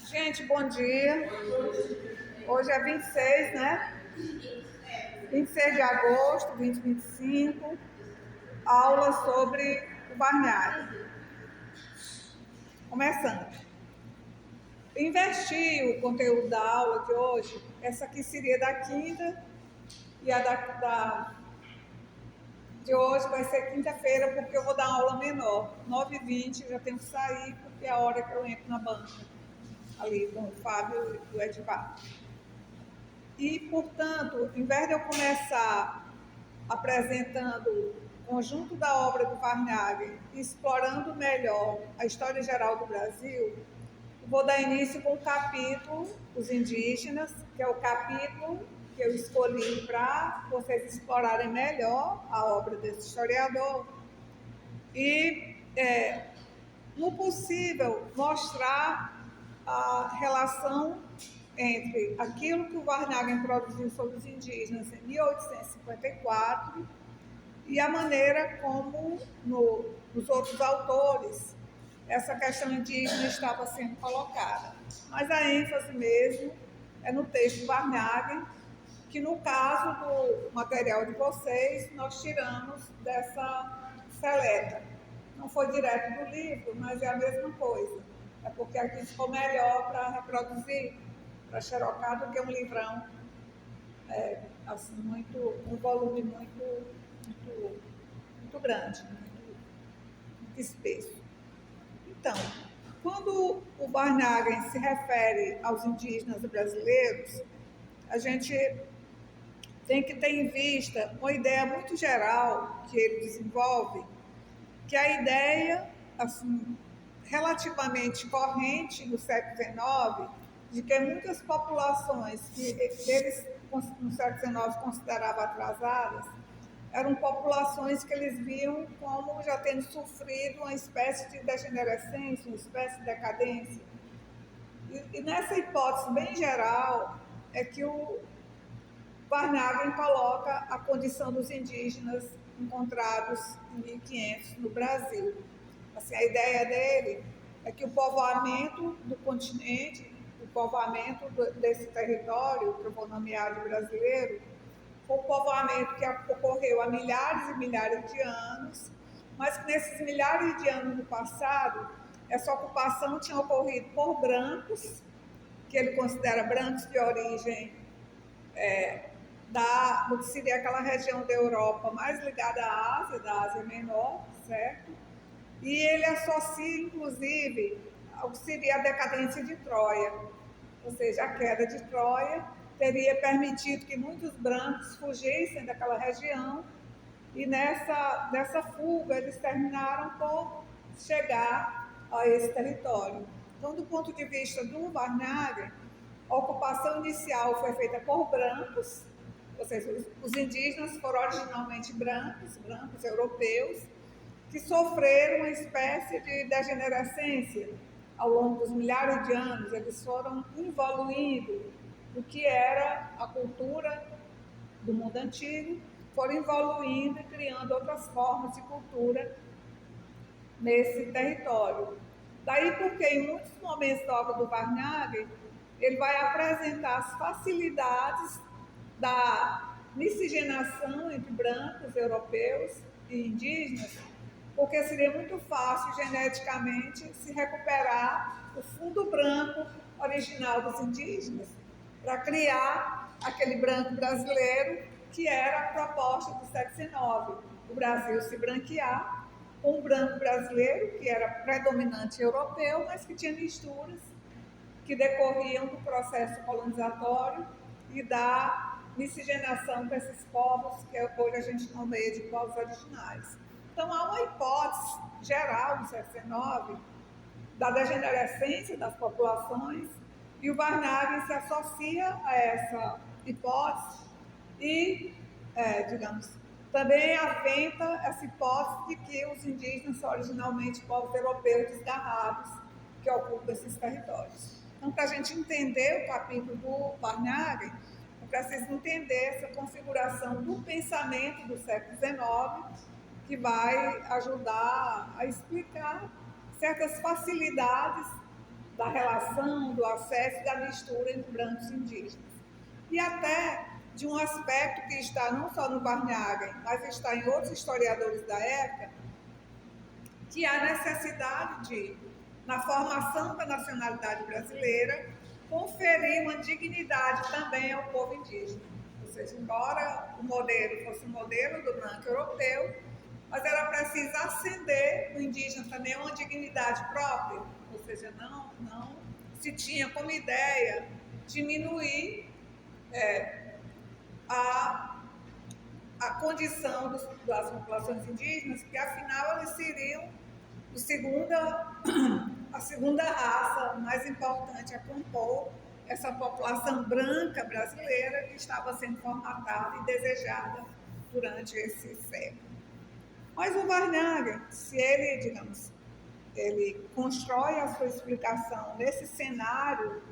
Gente, bom dia. Hoje é 26, né? 26 de agosto de 2025. Aula sobre o Barnard. Começando. Investi o conteúdo da aula de hoje. Essa aqui seria da quinta e a de hoje vai ser quinta-feira, porque eu vou dar uma aula menor. 9h20, já tenho que sair, porque é a hora que eu entro na banca, ali com o Fábio e o Edvar. E, portanto, em vez de eu começar apresentando o conjunto da obra do Varnhagen, explorando melhor a história geral do Brasil, eu vou dar início com o capítulo Os Indígenas, que é o capítulo que eu escolhi para vocês explorarem melhor a obra desse historiador e, no possível, mostrar a relação entre aquilo que o Varnhagen produziu sobre os indígenas em 1854 e a maneira como, nos outros autores, essa questão indígena estava sendo colocada. Mas a ênfase mesmo é no texto do Varnhagen, que no caso do material de vocês, nós tiramos dessa seleta. Não foi direto do livro, mas é a mesma coisa. É porque aqui ficou melhor para reproduzir, para xerocar, do que um livrão, assim, um volume muito grande, muito espesso. Então, quando o Varnhagen se refere aos indígenas brasileiros, a gente tem que ter em vista uma ideia muito geral que ele desenvolve, que é a ideia, assim, relativamente corrente no século XIX, de que muitas populações que eles, no século XIX, consideravam atrasadas, eram populações que eles viam como já tendo sofrido uma espécie de degenerescência, uma espécie de decadência. E nessa hipótese bem geral, é que o Varnhagen coloca a condição dos indígenas encontrados em 1500 no Brasil. Assim, a ideia dele é que o povoamento do continente, o povoamento desse território, que eu vou nomear de brasileiro, foi um povoamento que ocorreu há milhares e milhares de anos, mas que nesses milhares de anos no passado, essa ocupação tinha ocorrido por brancos, que ele considera brancos de origem do que seria aquela região da Europa mais ligada à Ásia, da Ásia Menor, certo? E ele associa, inclusive, ao que seria a decadência de Troia, ou seja, a queda de Troia teria permitido que muitos brancos fugissem daquela região e nessa fuga eles terminaram por chegar a esse território. Então, do ponto de vista do Varnhagen, a ocupação inicial foi feita por brancos, ou seja, os indígenas foram originalmente brancos europeus, que sofreram uma espécie de degenerescência ao longo dos milhares de anos. Eles foram evoluindo o que era a cultura do mundo antigo, foram evoluindo e criando outras formas de cultura nesse território. Daí porque em muitos momentos da obra do Varnhagen, ele vai apresentar as facilidades da miscigenação entre brancos, europeus e indígenas, porque seria muito fácil geneticamente se recuperar o fundo branco original dos indígenas para criar aquele branco brasileiro que era a proposta do século XIX, o Brasil se branquear com um branco brasileiro que era predominante europeu, mas que tinha misturas que decorriam do processo colonizatório e da miscigenação desses povos que hoje a gente nomeia de povos originais. Então, há uma hipótese geral do século XIX da degenerescência das populações e o Varnhagen se associa a essa hipótese e, digamos, também aventa essa hipótese de que os indígenas são originalmente povos europeus desgarrados que ocupam esses territórios. Então, para a gente entender o capítulo do Varnhagen, é preciso entender essa configuração do pensamento do século XIX, que vai ajudar a explicar certas facilidades da relação, do acesso e da mistura entre brancos e indígenas. E até de um aspecto que está não só no Barnhagen, mas está em outros historiadores da época, que é a necessidade de, na formação da nacionalidade brasileira, conferir uma dignidade também ao povo indígena. Ou seja, embora o modelo fosse o modelo do branco europeu, mas era preciso acender o indígena também a uma dignidade própria, ou seja, não se tinha como ideia diminuir a condição das populações indígenas, porque afinal eles seriam a segunda raça mais importante a compor essa população branca brasileira que estava sendo formatada e desejada durante esse século. Mas o Barnhagen, se ele, digamos, ele constrói a sua explicação nesse cenário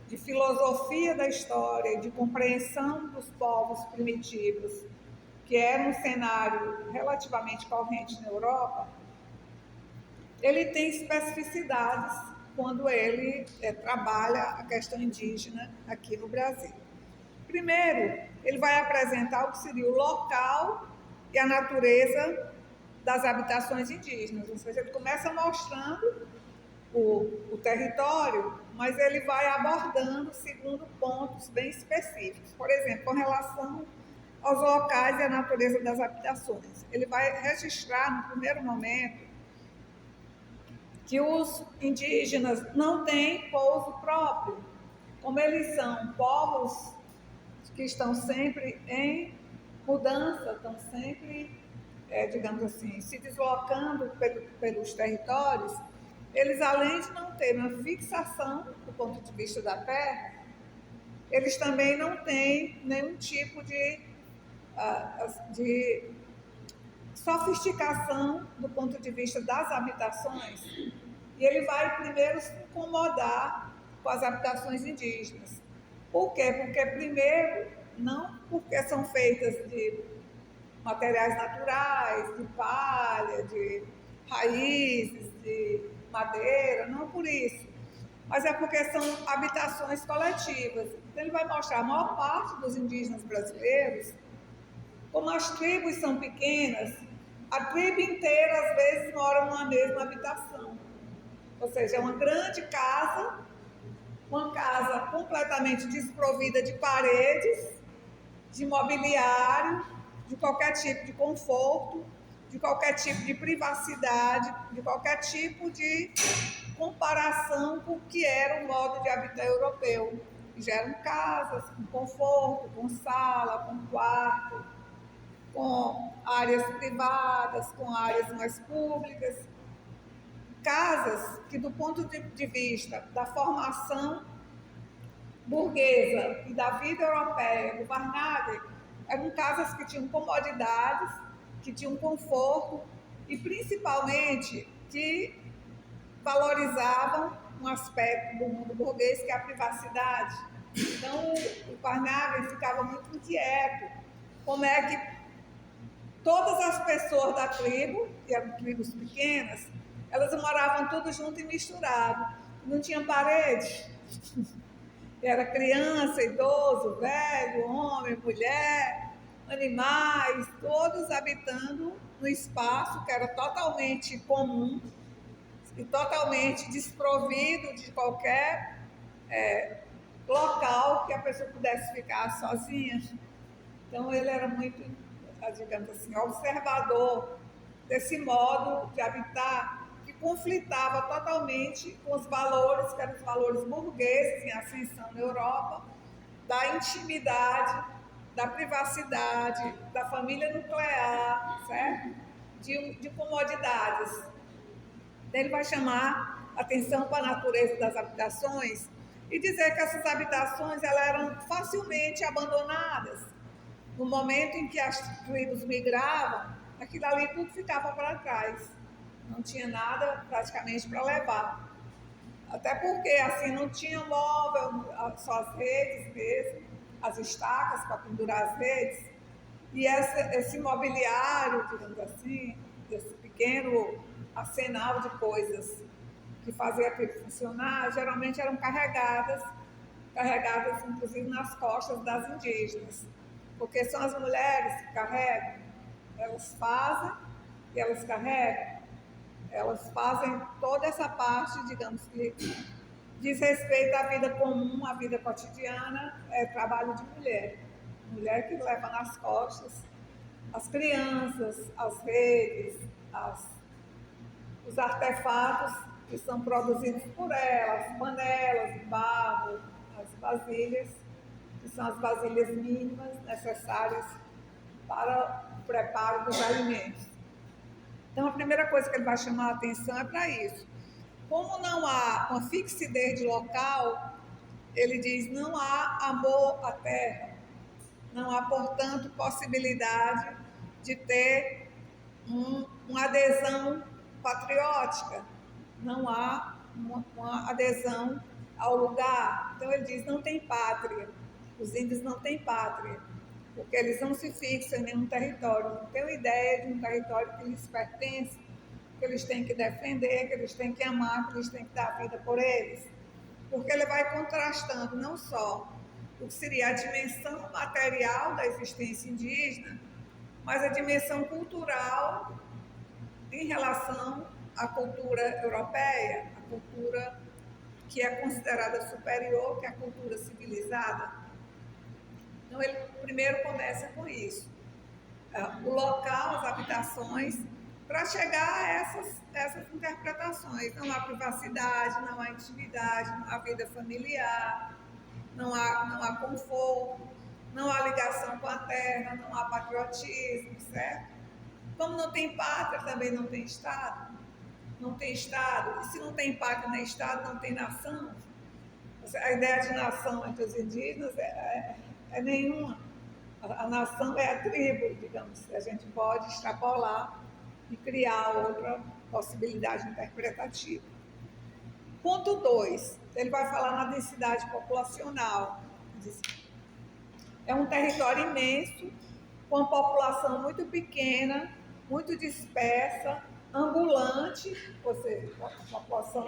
de filosofia da história, de compreensão dos povos primitivos, que era um cenário relativamente corrente na Europa, ele tem especificidades quando ele trabalha a questão indígena aqui no Brasil. Primeiro, ele vai apresentar o que seria o local e a natureza das habitações indígenas, ou seja, ele começa mostrando o território, mas ele vai abordando segundo pontos bem específicos. Por exemplo, com relação aos locais e à natureza das habitações. Ele vai registrar, no primeiro momento, que os indígenas não têm pouso próprio, como eles são povos que estão sempre em mudança, estão sempre, digamos assim, se deslocando pelos territórios. Eles, além de não terem uma fixação do ponto de vista da terra, eles também não têm nenhum tipo de sofisticação do ponto de vista das habitações. E ele vai primeiro se incomodar com as habitações indígenas. Por quê? Porque primeiro, não porque são feitas de materiais naturais, de palha, de raízes, de madeira, não por isso, mas é porque são habitações coletivas. Então ele vai mostrar a maior parte dos indígenas brasileiros, como as tribos são pequenas, a tribo inteira às vezes mora numa mesma habitação. Ou seja, é uma grande casa, uma casa completamente desprovida de paredes, de mobiliário, de qualquer tipo de conforto, de qualquer tipo de privacidade, de qualquer tipo de comparação com o que era o modo de habitar europeu. Já eram casas com conforto, com sala, com quarto, com áreas privadas, com áreas mais públicas. Casas que, do ponto de vista da formação burguesa e da vida europeia, do Barnhagen, eram casas que tinham comodidades, que tinham conforto e, principalmente, que valorizavam um aspecto do mundo burguês, que é a privacidade. Então, o Barnhagen ficava muito inquieto como é que todas as pessoas da tribo, que eram tribos pequenas, elas moravam tudo junto e misturado, não tinha parede. Era criança, idoso, velho, homem, mulher, animais, todos habitando no espaço que era totalmente comum e totalmente desprovido de qualquer local que a pessoa pudesse ficar sozinha. Então ele era muito, digamos assim, observador desse modo de habitar que conflitava totalmente com os valores, que eram os valores burgueses em ascensão na Europa, da intimidade, da privacidade, da família nuclear, certo? De comodidades. Ele vai chamar atenção para a natureza das habitações e dizer que essas habitações elas eram facilmente abandonadas. No momento em que as tribos migravam, aquilo ali tudo ficava para trás. Não tinha nada praticamente para levar. Até porque assim não tinha móvel, só as redes mesmo, as estacas para pendurar as redes. E esse mobiliário, digamos assim, pequeno arsenal de coisas que fazia aquilo funcionar, geralmente eram carregadas inclusive nas costas das indígenas, porque são as mulheres que carregam, elas fazem e elas carregam, elas fazem toda essa parte, digamos que diz respeito à vida comum, à vida cotidiana, é trabalho de mulher. Mulher que leva nas costas as crianças, as redes, os artefatos que são produzidos por ela, as panelas de barro, as vasilhas, que são as vasilhas mínimas necessárias para o preparo dos alimentos. Então, a primeira coisa que ele vai chamar a atenção é para isso. Como não há uma fixidez de local, ele diz, não há amor à terra, não há, portanto, possibilidade de ter uma adesão patriótica, não há uma adesão ao lugar. Então ele diz, não tem pátria, os índios não têm pátria, porque eles não se fixam em nenhum território, não têm ideia de um território que lhes pertence, que eles têm que defender, que eles têm que amar, que eles têm que dar vida por eles. Porque ele vai contrastando não só o que seria a dimensão material da existência indígena, mas a dimensão cultural em relação à cultura europeia, a cultura que é considerada superior, que é a cultura civilizada. Então, ele primeiro começa com isso. O local, as habitações, para chegar a essas interpretações. Não há privacidade, não há intimidade, não há vida familiar, não há conforto, não há ligação com a terra, não há patriotismo, certo? Como não tem pátria, também não tem Estado. Não tem Estado. E se não tem pátria nem Estado, não tem nação. A ideia de nação entre os indígenas é nenhuma. A nação é a tribo, digamos. A gente pode extrapolar e criar outra possibilidade interpretativa. Ponto 2. Ele vai falar na densidade populacional. É um território imenso, com uma população muito pequena, muito dispersa, ambulante, ou seja, uma população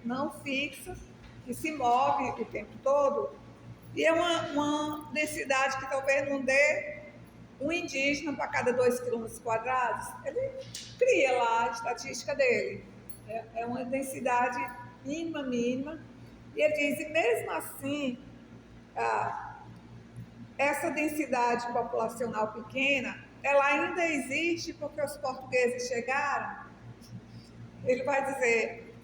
não fixa, que se move o tempo todo, e é uma densidade que talvez não dê um indígena para cada 2 quilômetros quadrados. Ele cria lá a estatística dele. É uma densidade mínima, e ele diz, e mesmo assim, essa densidade populacional pequena, ela ainda existe porque os portugueses chegaram. Ele vai dizer,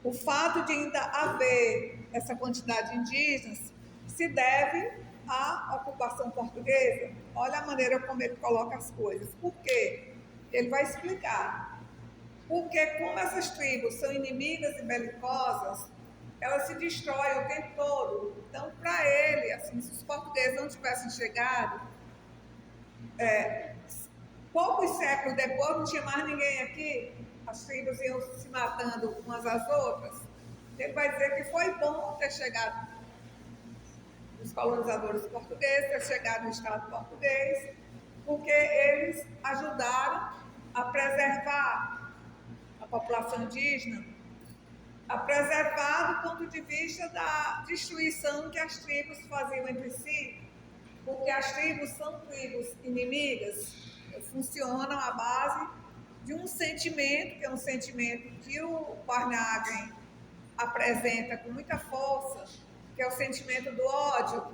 o fato de ainda haver essa quantidade de indígenas se deve à ocupação portuguesa. Olha a maneira como ele coloca as coisas. Por quê? Ele vai explicar. Porque como essas tribos são inimigas e belicosas, elas se destroem o tempo todo. Então, para ele, assim, se os portugueses não tivessem chegado, poucos séculos depois, não tinha mais ninguém aqui, as tribos iam se matando umas às outras. Ele vai dizer que foi bom ter chegado os colonizadores portugueses, ter chegado no Estado português, porque eles ajudaram a preservar a população indígena, a preservar do ponto de vista da destruição que as tribos faziam entre si, porque as tribos são tribos inimigas, funcionam à base de um sentimento, que é um sentimento que o Barnagem apresenta com muita força, que é o sentimento do ódio,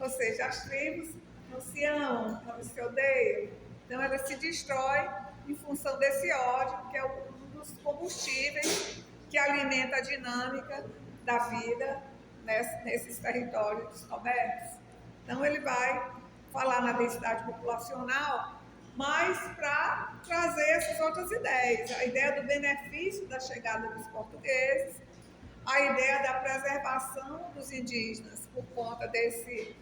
ou seja, as tribos não se amam, não se odeiam, então elas se destroem em função desse ódio, que é um dos combustíveis que alimenta a dinâmica da vida nesses territórios descobertos. Então ele vai falar na densidade populacional, mas para trazer essas outras ideias, a ideia do benefício da chegada dos portugueses, a ideia da preservação dos indígenas por conta desse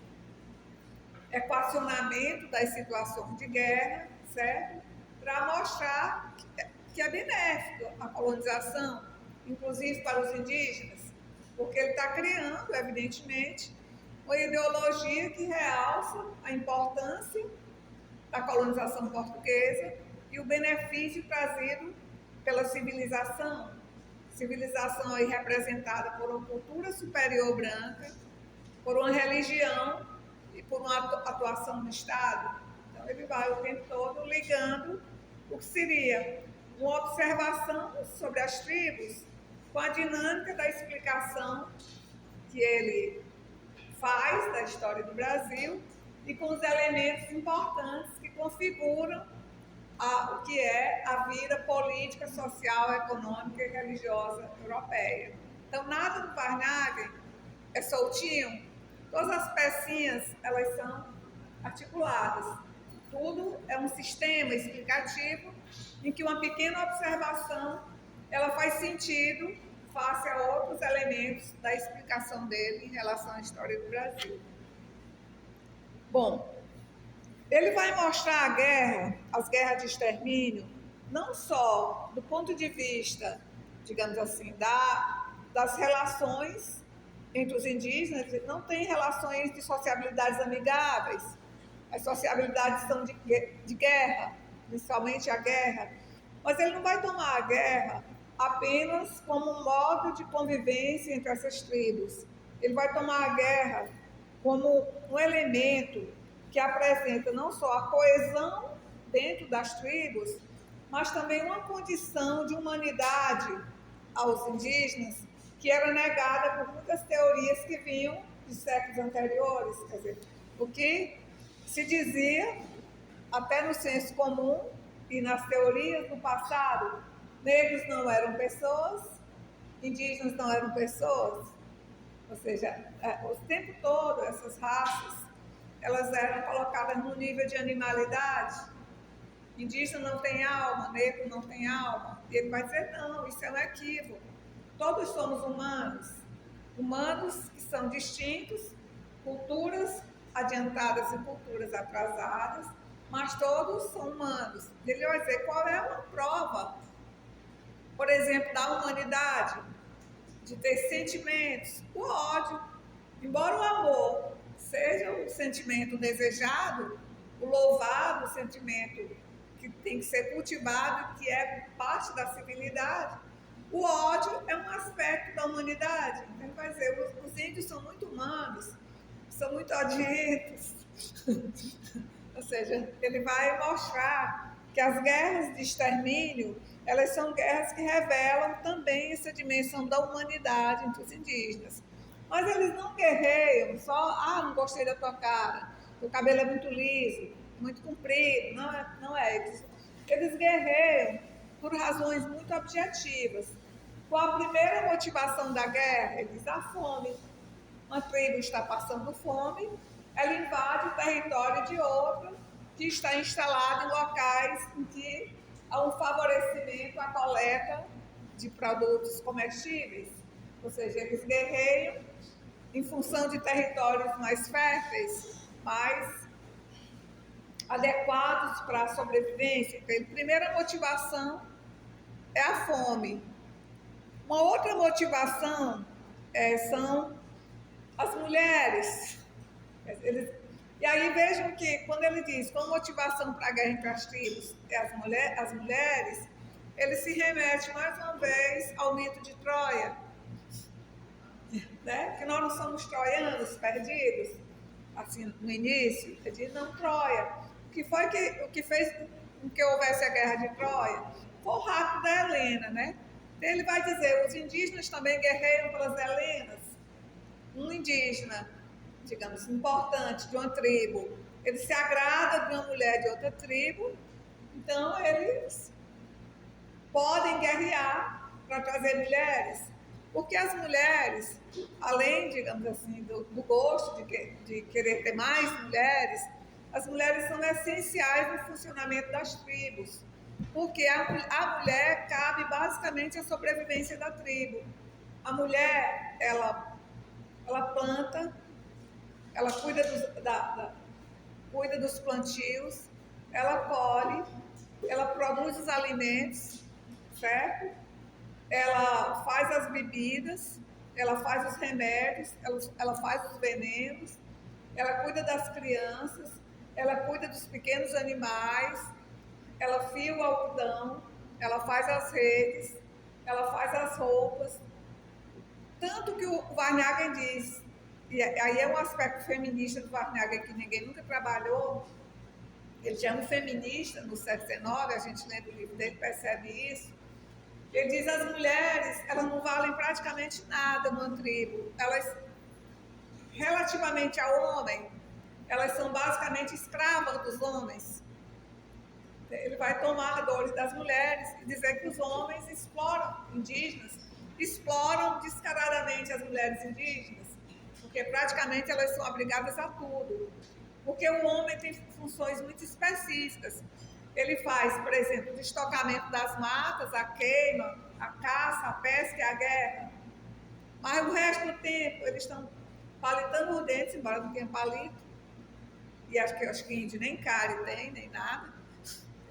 equacionamento das situações de guerra, certo? Para mostrar que é benéfico a colonização, inclusive para os indígenas, porque ele está criando, evidentemente, uma ideologia que realça a importância da colonização portuguesa e o benefício trazido pela civilização. Civilização aí representada por uma cultura superior branca, por uma religião e por uma atuação do Estado. Então ele vai o tempo todo ligando o que seria uma observação sobre as tribos com a dinâmica da explicação que ele faz da história do Brasil e com os elementos importantes que configuram o que é a vida política, social, econômica e religiosa europeia. Então, nada do Varnhagen é soltinho, todas as pecinhas, elas são articuladas. Tudo é um sistema explicativo em que uma pequena observação, ela faz sentido face a outros elementos da explicação dele em relação à história do Brasil. Bom, ele vai mostrar a guerra, as guerras de extermínio, não só do ponto de vista, digamos assim, das relações entre os indígenas, não tem relações de sociabilidades amigáveis, as sociabilidades são de guerra, principalmente a guerra, mas ele não vai tomar a guerra apenas como um modo de convivência entre essas tribos. Ele vai tomar a guerra como um elemento que apresenta não só a coesão dentro das tribos, mas também uma condição de humanidade aos indígenas que era negada por muitas teorias que vinham de séculos anteriores. Quer dizer, o que se dizia, até no senso comum e nas teorias do passado, negros não eram pessoas, indígenas não eram pessoas, ou seja, o tempo todo essas raças, elas eram colocadas no nível de animalidade. Indígena não tem alma, negro não tem alma. E ele vai dizer, não, isso é um equívoco. Todos somos humanos, humanos que são distintos, culturas adiantadas e culturas atrasadas, mas todos são humanos. Ele vai dizer qual é uma prova, por exemplo, da humanidade, de ter sentimentos, o ódio. Embora o amor seja o sentimento desejado, o louvado, o sentimento que tem que ser cultivado, que é parte da civilidade, o ódio é um aspecto da humanidade. Então, ele vai dizer, os índios são muito humanos, são muito odientos. Ou seja, ele vai mostrar que as guerras de extermínio, elas são guerras que revelam também essa dimensão da humanidade entre os indígenas. Mas eles não guerreiam só, não gostei da tua cara, teu cabelo é muito liso, muito comprido. Não é. Eles guerreiam por razões muito objetivas. Qual a primeira motivação da guerra? Ele diz a fome. Uma tribo está passando fome, ela invade o território de outra que está instalada em locais em que há um favorecimento à coleta de produtos comestíveis. Ou seja, eles guerreiam em função de territórios mais férteis, mais adequados para a sobrevivência. Então, a primeira motivação é a fome. Uma outra motivação são as mulheres. E aí vejam que quando ele diz qual a motivação para a guerra entre as tribos é as mulheres, ele se remete mais uma vez ao mito de Troia, né? Que nós não somos troianos perdidos, assim, no início. Ele diz, não, Troia. O que fez com que houvesse a guerra de Troia foi o rapto da Helena, né? Então ele vai dizer, os indígenas também guerreiam pelas Helenas. Um indígena, digamos, importante de uma tribo, ele se agrada de uma mulher de outra tribo, então eles podem guerrear para trazer mulheres, porque as mulheres, além, digamos assim, do gosto de querer ter mais mulheres, as mulheres são essenciais no funcionamento das tribos, porque a mulher cabe basicamente à sobrevivência da tribo. A mulher, ela planta, ela cuida dos plantios, ela colhe, ela produz os alimentos, certo? Ela faz as bebidas, ela faz os remédios, ela faz os venenos, ela cuida das crianças, ela cuida dos pequenos animais, ela fia o algodão, ela faz as redes, ela faz as roupas. Tanto que o Varnhagen diz, e aí é um aspecto feminista do Varnhagen que ninguém nunca trabalhou. Ele já é um feminista no século XIX, a gente lendo o livro dele percebe isso. Ele diz que as mulheres, elas não valem praticamente nada numa tribo. Elas, relativamente ao homem, elas são basicamente escravas dos homens. Ele vai tomar a dor das mulheres e dizer que os homens exploram indígenas, exploram descaradamente as mulheres indígenas, porque praticamente elas são obrigadas a tudo. Porque o homem tem funções muito específicas. Ele faz, por exemplo, o estocamento das matas, a queima, a caça, a pesca e a guerra. Mas o resto do tempo eles estão palitando os dentes, embora não tenha palito. E acho que índio nem cárie tem, nem nada,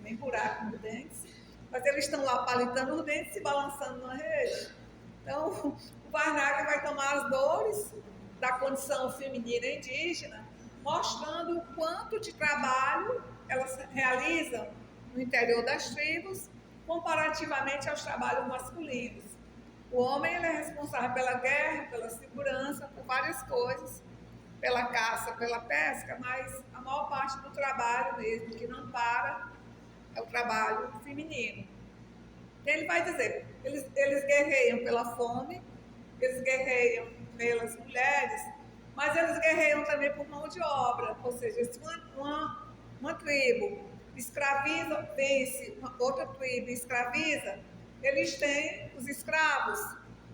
nem buraco nos dentes. Mas eles estão lá palitando os dentes e balançando na rede. Então, o Varnhagen vai tomar as dores da condição feminina indígena, mostrando o quanto de trabalho elas realizam no interior das tribos, comparativamente aos trabalhos masculinos. O homem ele é responsável pela guerra, pela segurança, por várias coisas, pela caça, pela pesca, mas a maior parte do trabalho mesmo, que não para, é o trabalho feminino. Ele vai dizer, eles guerreiam pela fome, eles guerreiam pelas mulheres, mas eles guerreiam também por mão de obra, ou seja, se uma tribo escraviza, vence outra tribo escraviza, eles têm os escravos,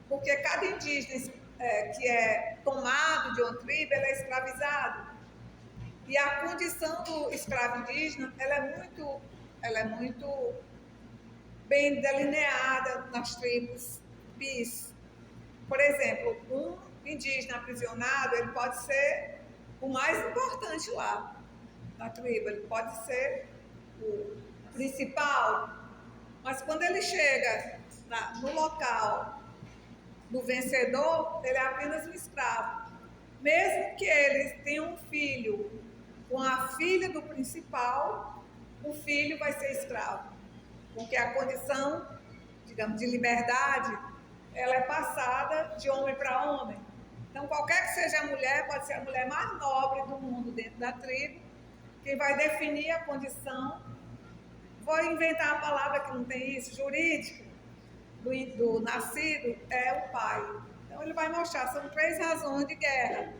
porque cada indígena que é tomado de uma tribo, ele é escravizado. E a condição do escravo indígena, ela é muito bem delineada nas tribos bis. Por exemplo, um indígena aprisionado, ele pode ser o mais importante lá na tribo, ele pode ser o principal, mas quando ele chega no local do vencedor, ele é apenas um escravo. Mesmo que ele tenha um filho com a filha do principal, o filho vai ser escravo, porque a condição, digamos, de liberdade, ela é passada de homem para homem. Então, qualquer que seja a mulher, pode ser a mulher mais nobre do mundo dentro da tribo, quem vai definir a condição, vou inventar a palavra que não tem isso, jurídica, do nascido, é o pai. Então, ele vai mostrar, são 3 razões de guerra.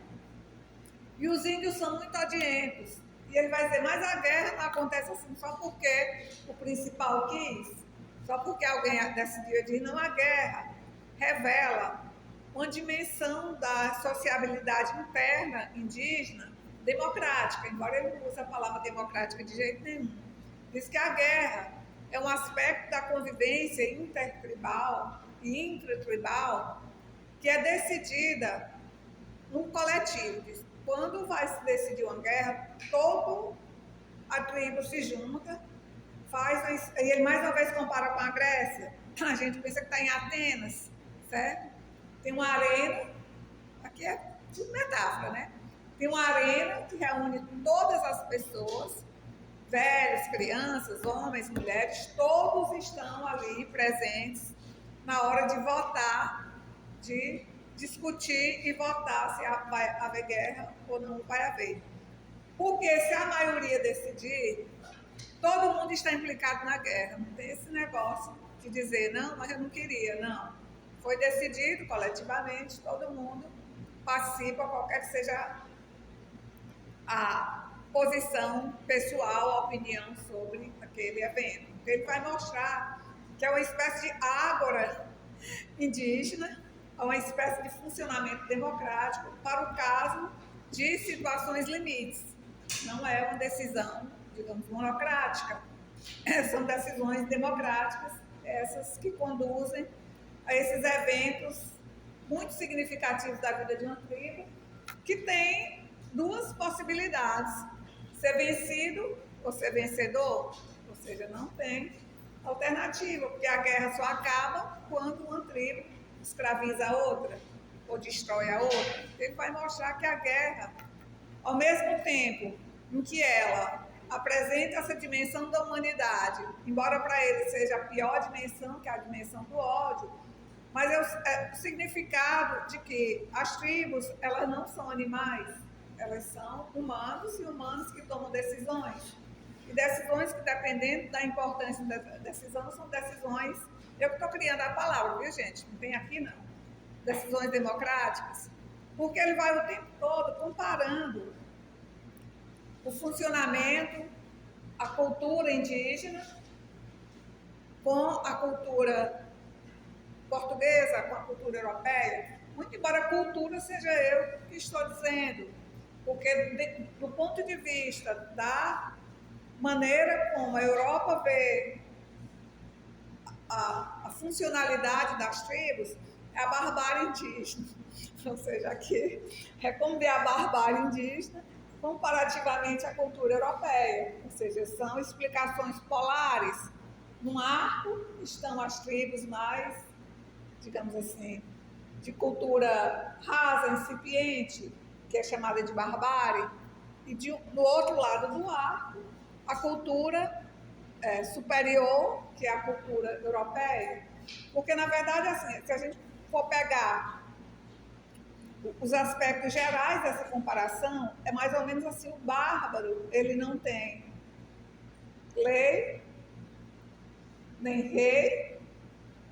E os índios são muito odientos. E ele vai dizer, mas a guerra não acontece assim só porque o principal quis, só porque alguém decidiu. Diz, não, a guerra revela uma dimensão da sociabilidade interna indígena democrática, embora ele não use a palavra democrática de jeito nenhum. Diz que a guerra é um aspecto da convivência intertribal e intratribal que é decidida num coletivo. Diz, quando vai se decidir uma guerra, toda a tribo se junta, e ele mais uma vez compara com a Grécia. A gente pensa que está em Atenas, certo? Tem uma arena, aqui é tudo metáfora, né? Tem uma arena que reúne todas as pessoas, velhos, crianças, homens, mulheres, todos estão ali presentes na hora de votar, de discutir e votar se vai haver guerra ou não vai haver. Porque se a maioria decidir, todo mundo está implicado na guerra. Não tem esse negócio de dizer, não, mas eu não queria, não. Foi decidido coletivamente, todo mundo participa, qualquer que seja a posição pessoal, a opinião sobre aquele evento. Então, ele vai mostrar que é uma espécie de ágora indígena, é uma espécie de funcionamento democrático para o caso de situações limites. Não é uma decisão, digamos, monocrática. São decisões democráticas, essas que conduzem a esses eventos muito significativos da vida de uma tribo, que tem 2 possibilidades: ser vencido ou ser vencedor, ou seja, não tem alternativa, porque a guerra só acaba quando uma tribo escraviza a outra ou destrói a outra. Ele vai mostrar que a guerra, ao mesmo tempo em que ela apresenta essa dimensão da humanidade, embora para ele seja a pior dimensão, que é a dimensão do ódio, mas é o significado de que as tribos, elas não são animais, elas são humanos e humanos que tomam decisões. E decisões que, dependendo da importância da decisão, são decisões... Eu que estou criando a palavra, viu, gente? Não tem aqui, não. Decisões democráticas. Porque ele vai o tempo todo comparando o funcionamento, a cultura indígena com a cultura portuguesa, com a cultura europeia. Muito embora a cultura seja eu que estou dizendo, porque do ponto de vista da maneira como a Europa vê a funcionalidade das tribos, é a barbárie indígena. Ou seja, aqui é como ver a barbárie indígena comparativamente à cultura europeia. Ou seja, são explicações polares. No arco estão as tribos mais, digamos assim, de cultura rasa, incipiente, que é chamada de barbárie, e do outro lado do arco, a cultura superior, que é a cultura europeia. Porque, na verdade, assim, se a gente for pegar os aspectos gerais dessa comparação, é mais ou menos assim: o bárbaro, ele não tem lei, nem rei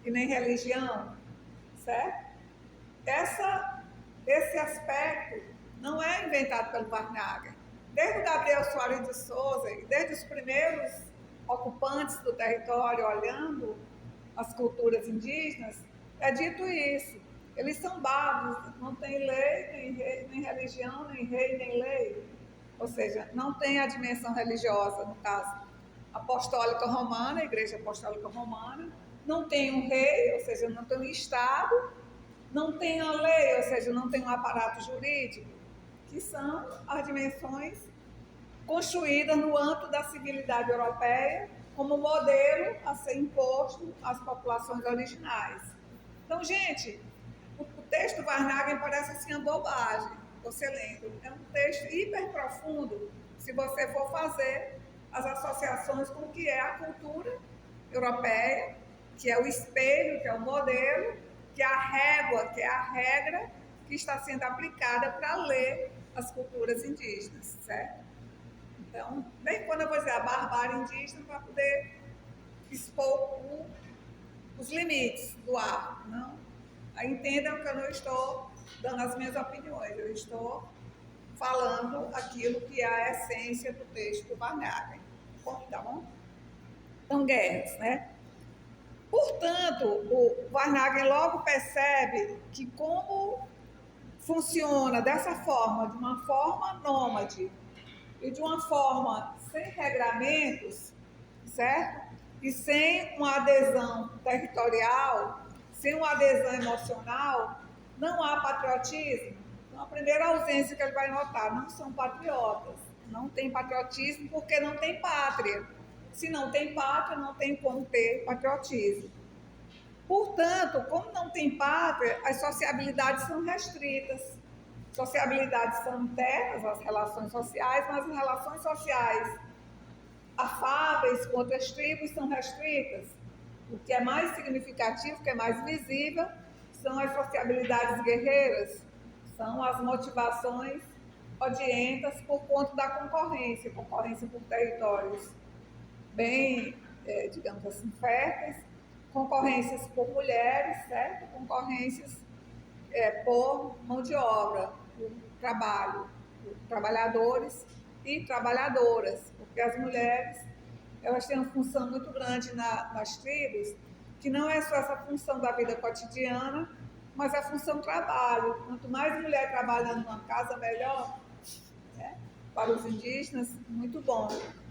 e nem religião, certo? Esse aspecto não é inventado pelo Varnhagen. Desde o Gabriel Soares de Souza, desde os primeiros ocupantes do território, olhando as culturas indígenas, é dito isso. Eles são bárbaros, não tem lei, nem religião, nem rei, nem lei. Ou seja, não tem a dimensão religiosa, no caso apostólica romana, a Igreja Apostólica Romana, não tem um rei, ou seja, não tem um Estado, não tem a lei, ou seja, não tem um aparato jurídico, que são as dimensões construídas no âmbito da civilidade europeia como modelo a ser imposto às populações originais. Então, gente, o texto Varnhagen parece assim uma bobagem, você lendo. É um texto hiper profundo, se você for fazer as associações com o que é a cultura europeia, que é o espelho, que é o modelo, que é a régua, que é a regra que está sendo aplicada para ler as culturas indígenas, certo? Então, bem quando eu vou dizer a barbárie indígena, para poder expor os limites do arco, não? Aí entendam que eu não estou dando as minhas opiniões, eu estou falando aquilo que é a essência do texto do Varnhagen, tá bom? Então, guerras, né? Portanto, o Varnhagen logo percebe que como funciona dessa forma, de uma forma nômade e de uma forma sem regramentos, certo? E sem uma adesão territorial, sem uma adesão emocional, não há patriotismo. Então, a primeira ausência que ele vai notar: não são patriotas, não tem patriotismo porque não tem pátria. Se não tem pátria, não tem como ter patriotismo. Portanto, como não tem pátria, as sociabilidades são restritas. Sociabilidades são internas, as relações sociais, mas as relações sociais afáveis com outras tribos são restritas. O que é mais significativo, o que é mais visível, são as sociabilidades guerreiras, são as motivações odientas por conta da concorrência por territórios bem, digamos assim, férteis, concorrências por mulheres, certo? Concorrências por mão de obra, por trabalho, por trabalhadores e trabalhadoras, porque as mulheres, elas têm uma função muito grande nas tribos, que não é só essa função da vida cotidiana, mas a função trabalho. Quanto mais mulher trabalhando numa casa, melhor, né? Para os indígenas, muito bom.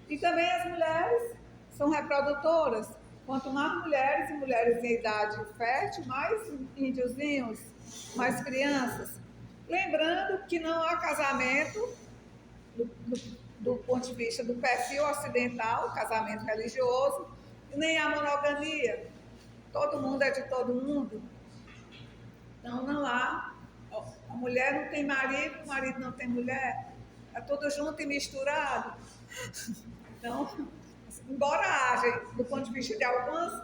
E também as mulheres são reprodutoras. Quanto mais mulheres e mulheres em idade fértil, mais índiozinhos, mais crianças. Lembrando que não há casamento, do ponto de vista do perfil ocidental, casamento religioso, e nem há monogamia. Todo mundo é de todo mundo. Então não há. A mulher não tem marido, o marido não tem mulher. É tudo junto e misturado. Então, embora haja, do ponto de vista de alguns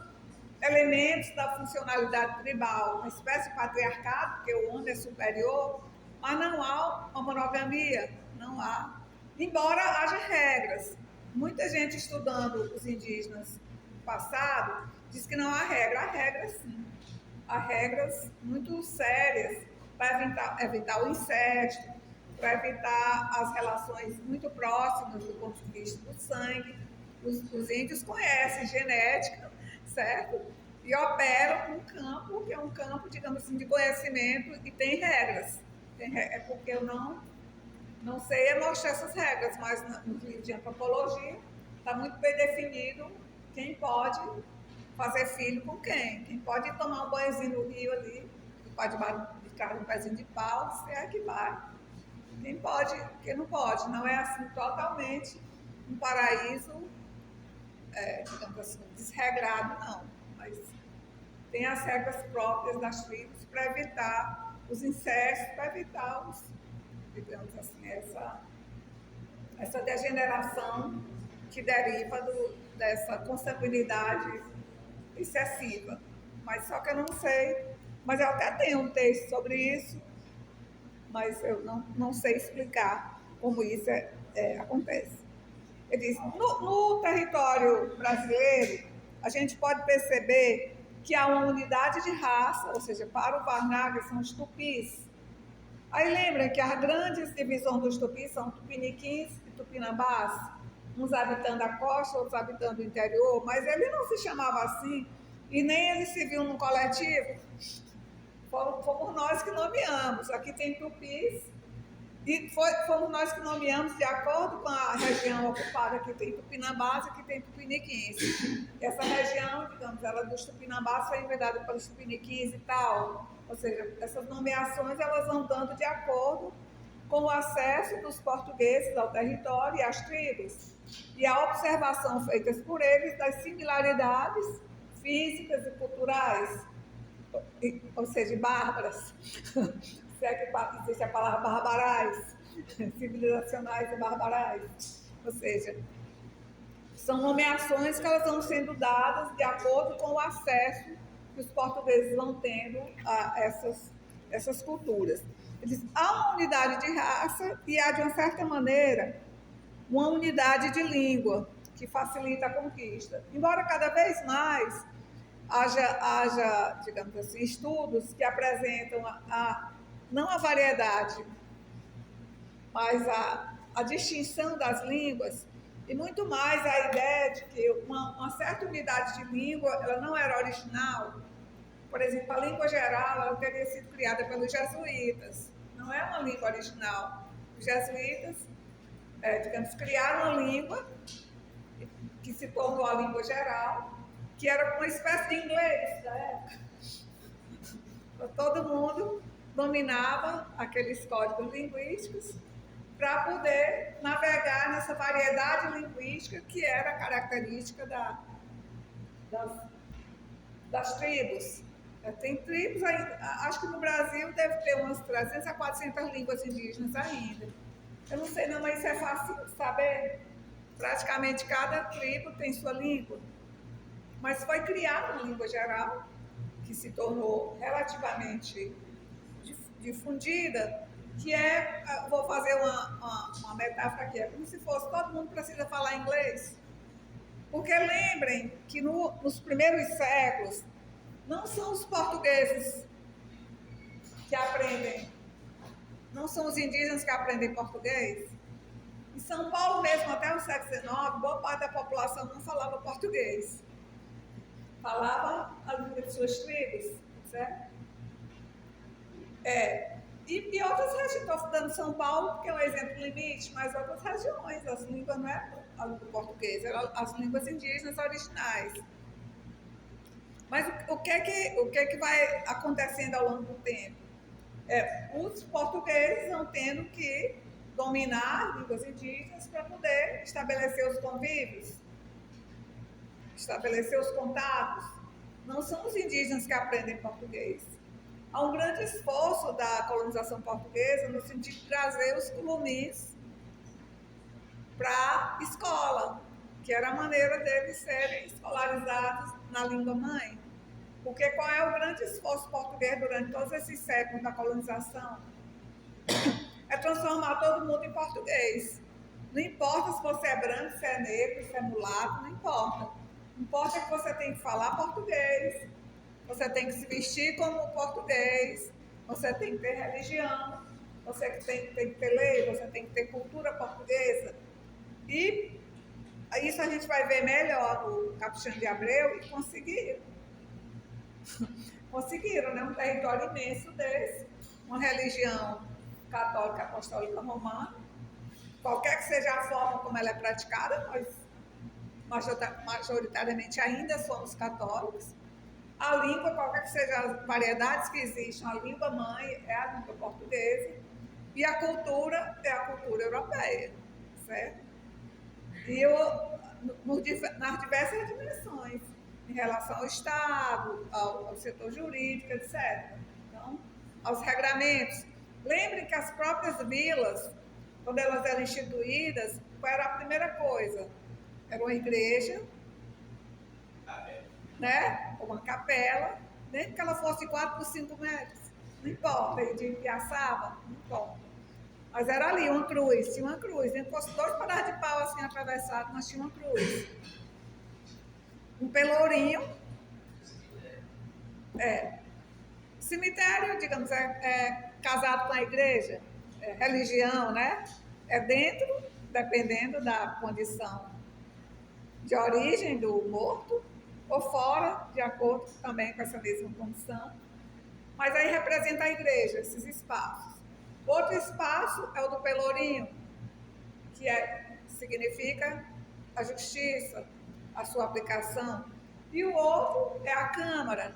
elementos da funcionalidade tribal, uma espécie de patriarcado, porque o homem é superior, mas não há uma monogamia, não há. Embora haja regras. Muita gente estudando os indígenas do passado diz que não há regra. Há regras sim. Há regras muito sérias para evitar o incesto, para evitar as relações muito próximas do ponto de vista do sangue. Os índios conhecem genética, certo? E operam um campo que é um campo, digamos assim, de conhecimento e tem regras. É porque eu não sei mostrar essas regras, mas no livro de antropologia está muito bem definido quem pode fazer filho com quem pode tomar um banhozinho no rio ali, quem pode ficar um pezinho de pau, se é que vai. Quem pode, quem não pode. Não é assim totalmente um paraíso, digamos assim, desregrado, não. Mas tem as regras próprias das tribos para evitar os incestos, para evitar os, digamos assim, essa degeneração que deriva dessa consanguinidade excessiva. Mas só que eu não sei, mas eu até tenho um texto sobre isso, mas eu não sei explicar como isso acontece. Ele diz, no território brasileiro, a gente pode perceber que há uma unidade de raça, ou seja, para o Varnaga são os tupis. Aí lembra que as grandes divisões dos tupis são tupiniquins e tupinambás, uns habitando a costa, outros habitando o interior, mas ele não se chamava assim e nem ele se viu num coletivo. Fomos nós que nomeamos. Aqui tem tupis e fomos nós que nomeamos de acordo com a região ocupada. Aqui tem tupinambás e aqui tem tupiniquins. Essa região, digamos, ela dos tupinambás foi inventada pelos tupiniquins e tal. Ou seja, essas nomeações elas vão dando de acordo com o acesso dos portugueses ao território e às tribos, e a observação feita por eles das similaridades físicas e culturais, ou seja, bárbaras, se é que existe a palavra barbarais, civilizacionais e barbarais, ou seja, são nomeações que elas vão sendo dadas de acordo com o acesso que os portugueses vão tendo a essas culturas. Eles, há uma unidade de raça e há, de uma certa maneira, uma unidade de língua que facilita a conquista. Embora cada vez mais haja, digamos assim, estudos que apresentam não a variedade, mas a distinção das línguas, e muito mais a ideia de que uma certa unidade de língua ela não era original. Por exemplo, a língua geral ela teria sido criada pelos jesuítas, não é uma língua original. Os jesuítas, digamos, criaram uma língua que se tornou a língua geral, que era uma espécie de inglês da época. Todo mundo dominava aqueles códigos linguísticos para poder navegar nessa variedade linguística que era característica das tribos. Tem tribos, acho que no Brasil deve ter umas 300 a 400 línguas indígenas ainda. Eu não sei não, mas isso é fácil de saber. Praticamente cada tribo tem sua língua. Mas foi criada uma língua geral, que se tornou relativamente difundida, que vou fazer uma metáfora aqui, é como se fosse todo mundo precisa falar inglês. Porque lembrem que nos primeiros séculos, não são os portugueses que aprendem, não são os indígenas que aprendem português. Em São Paulo mesmo, até o século XIX, boa parte da população não falava português. Falava a língua de suas tribos, certo? E outras regiões, estou dando São Paulo, porque é um exemplo limite, mas outras regiões, as línguas não é a língua portuguesa, eram as línguas indígenas originais. Mas o que é que vai acontecendo ao longo do tempo? Os portugueses vão tendo que dominar línguas indígenas para poder estabelecer os convívios, estabelecer os contatos. Não são os indígenas que aprendem português. Há um grande esforço da colonização portuguesa no sentido de trazer os curumins para a escola. que era a maneira deles serem escolarizados na língua mãe. Porque qual é o grande esforço português durante todos esses séculos da colonização? É transformar todo mundo em português. Não importa se você é branco, se é negro, se é mulato, não importa. O importa é que você tem que falar português, você tem que se vestir como português, você tem que ter religião, você tem que ter lei, você tem que ter cultura portuguesa. E isso a gente vai ver melhor no Capuchinho de Abreu, e conseguiram, né? Um território imenso desse, uma religião católica apostólica romana, qualquer que seja a forma como ela é praticada, nós majoritariamente ainda somos católicos. A língua, qualquer que seja as variedades que existem, a língua mãe é a língua portuguesa, e a cultura é a cultura europeia, certo? E nas diversas dimensões, em relação ao Estado, ao setor jurídico, etc. Então, aos regramentos. Lembrem que as próprias vilas, quando elas eram instituídas, qual era a primeira coisa? Era uma igreja, né? Uma capela, nem que ela fosse 4 por 5 metros, não importa, e de piaçaba, não importa. Mas era ali, uma cruz, tinha uma cruz. Nem que fosse 2 pedaços de pau assim atravessados, mas tinha uma cruz. Um pelourinho. Cemitério, digamos, é casado com a igreja, religião, né? É dentro, dependendo da condição de origem do morto, ou fora, de acordo também com essa mesma condição. Mas aí representa a igreja, esses espaços. Outro espaço é o do pelourinho, que significa a justiça, a sua aplicação. E o outro é a Câmara.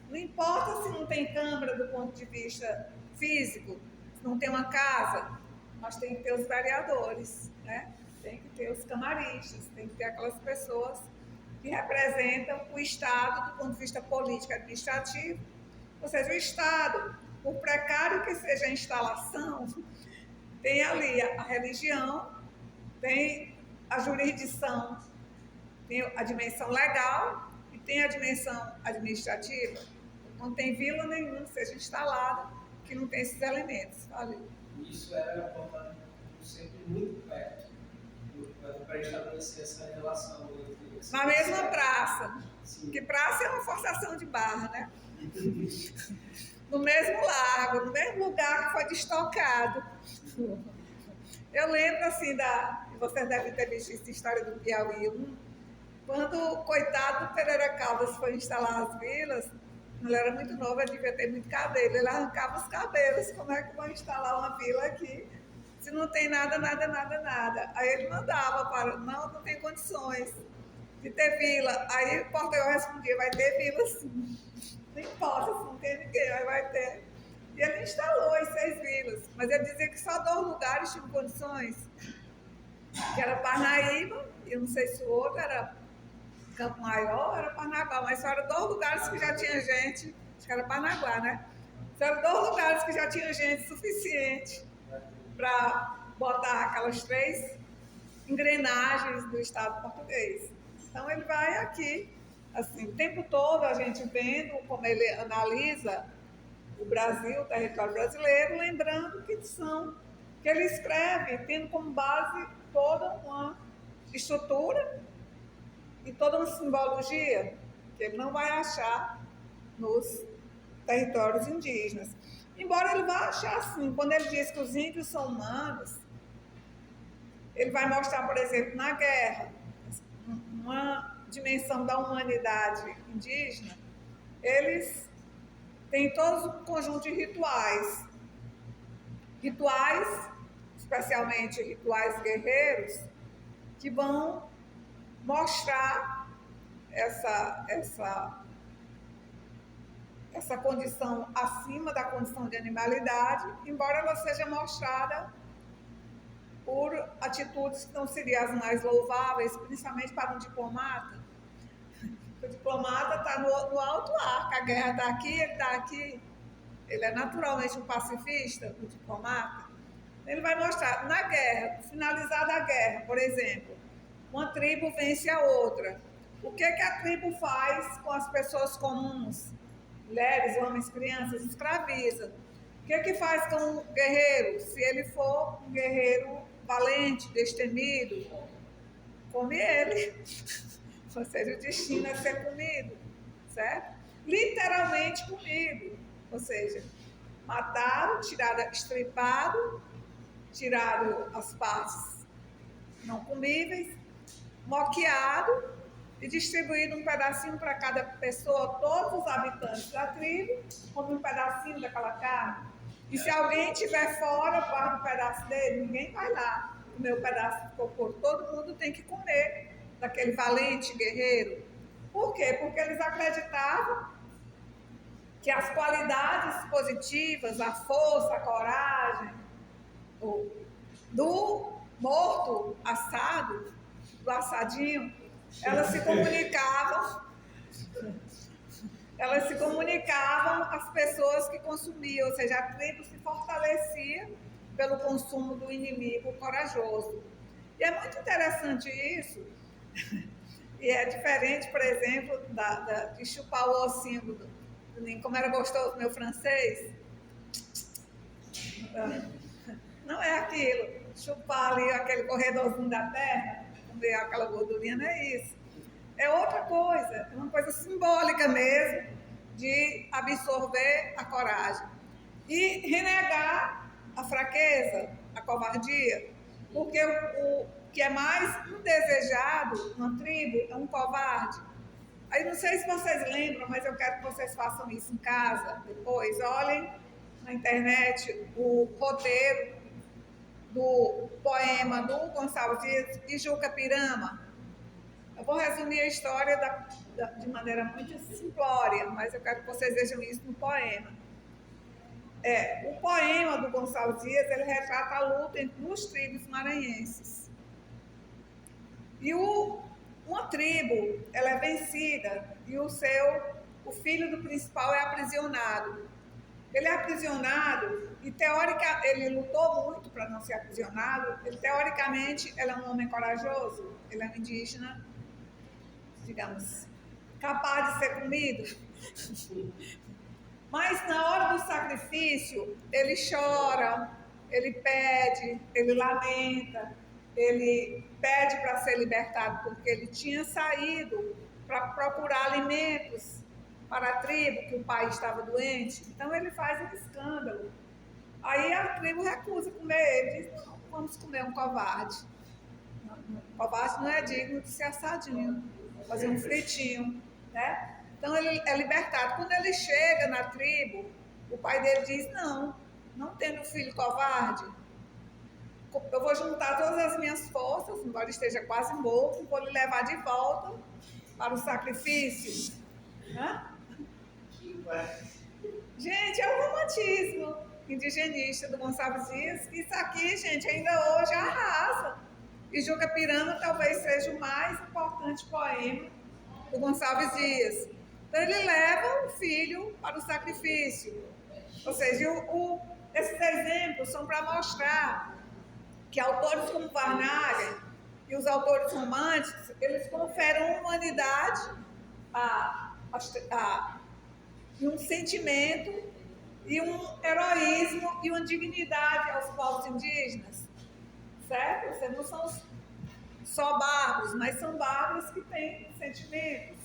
Não importa se não tem Câmara do ponto de vista físico, se não tem uma casa, mas tem que ter os vereadores, né? Tem que ter os camaristas, tem que ter aquelas pessoas que representam o Estado do ponto de vista político e administrativo. Ou seja, o Estado, por precário que seja a instalação, tem ali a religião, tem a jurisdição, tem a dimensão legal e tem a dimensão administrativa. Não tem vila nenhuma que seja instalada que não tem esses elementos ali. Isso era apontado sempre muito perto, para estabelecer essa relação. Na mesma praça. Sim. Que praça é uma forçação de barra, né? No mesmo lago, no mesmo lugar que foi destocado. Eu lembro assim vocês devem ter visto essa história do Piauí, quando o coitado do Pereira Caldas foi instalar as vilas, ele era muito novo, ele devia ter muito cabelo, ele arrancava os cabelos. Como é que vão instalar uma vila aqui se não tem nada? Aí ele mandava para, não tem condições de ter vila. Aí o Portugal respondia, vai ter vila sim. Não importa se não tem ninguém, aí vai ter. E ele instalou as 6 vilas, mas ele dizia que só 2 lugares tinham condições, que era Parnaíba, e eu não sei se o outro era Campo Maior, era Parnaguá, mas só eram 2 lugares que já tinha gente, acho que era Parnaguá, né? Só eram 2 lugares que já tinha gente suficiente para botar aquelas 3 engrenagens do Estado português. Então ele vai aqui, assim, o tempo todo a gente vendo como ele analisa o Brasil, o território brasileiro, lembrando que ele escreve tendo como base toda uma estrutura e toda uma simbologia que ele não vai achar nos territórios indígenas. Embora ele vá achar assim, quando ele diz que os índios são humanos, ele vai mostrar, por exemplo, na guerra, uma dimensão da humanidade indígena, eles têm todo um conjunto de rituais, especialmente rituais guerreiros, que vão mostrar essa condição acima da condição de animalidade, embora ela seja mostrada por atitudes que não seriam as mais louváveis, principalmente para um diplomata. O diplomata está no alto ar, a guerra está aqui, ele está aqui. Ele é naturalmente um pacifista, o diplomata. Ele vai mostrar, na guerra, finalizada a guerra, por exemplo, uma tribo vence a outra. O que a tribo faz com as pessoas comuns? Mulheres, homens, crianças, escraviza. O que faz com o guerreiro? Se ele for um guerreiro valente, destemido, come ele. Ou seja, o destino é ser comido, certo? Literalmente comido. Ou seja, matado, tirado, estripado, tirado as partes não comíveis, moqueado e distribuído um pedacinho para cada pessoa, todos os habitantes da tribo, come um pedacinho daquela carne. E se alguém estiver fora, guarda um pedaço dele, ninguém vai lá comer o pedaço do cocô. Todo mundo tem que comer daquele valente guerreiro. Por quê? Porque eles acreditavam que as qualidades positivas, a força, a coragem, do morto assado, do assadinho, elas se comunicavam às pessoas que consumiam, ou seja, a tribo se fortalecia pelo consumo do inimigo corajoso. E é muito interessante isso, e é diferente, por exemplo, de chupar o ossinho do como era gostoso meu francês. Não é aquilo, chupar ali aquele corredorzinho da terra, ver aquela gordurinha, não é isso. É outra coisa, é uma coisa simbólica mesmo, de absorver a coragem. E renegar a fraqueza, a covardia, porque o que é mais indesejado na tribo é um covarde. Aí não sei se vocês lembram, mas eu quero que vocês façam isso em casa depois. Olhem na internet o roteiro do poema do Gonçalves Dias e Juca Pirama. Eu vou resumir a história de maneira muito simplória, mas eu quero que vocês vejam isso no poema. O poema do Gonçalves Dias, ele retrata a luta entre duas tribos maranhenses. E uma tribo, ela é vencida e o filho do principal é aprisionado. Ele é aprisionado e, teoricamente, ele lutou muito para não ser aprisionado. Teoricamente, ele é um homem corajoso, ele é um indígena, digamos, capaz de ser comido. Mas, na hora do sacrifício, ele chora, ele pede, ele lamenta, ele pede para ser libertado, porque ele tinha saído para procurar alimentos para a tribo, que o pai estava doente. Então ele faz um escândalo. Aí a tribo recusa comer ele, diz: não, vamos comer um covarde. O covarde não é digno de ser assadinho, fazer um fritinho, né? Então ele é libertado. Quando ele chega na tribo, o pai dele diz: não tendo filho covarde, eu vou juntar todas as minhas forças, embora esteja quase morto, vou lhe levar de volta para o sacrifício. Gente, é o romantismo indigenista do Gonçalves Dias, que isso aqui, gente, ainda hoje arrasa. E Juca Pirama talvez seja o mais importante poema do Gonçalves Dias. Então ele leva o filho para o sacrifício. Ou seja, esses exemplos são para mostrar que autores como Varnhagen e os autores românticos, eles conferem humanidade e um sentimento e um heroísmo e uma dignidade aos povos indígenas, certo? Vocês não são só bárbaros, mas são bárbaros que têm sentimentos,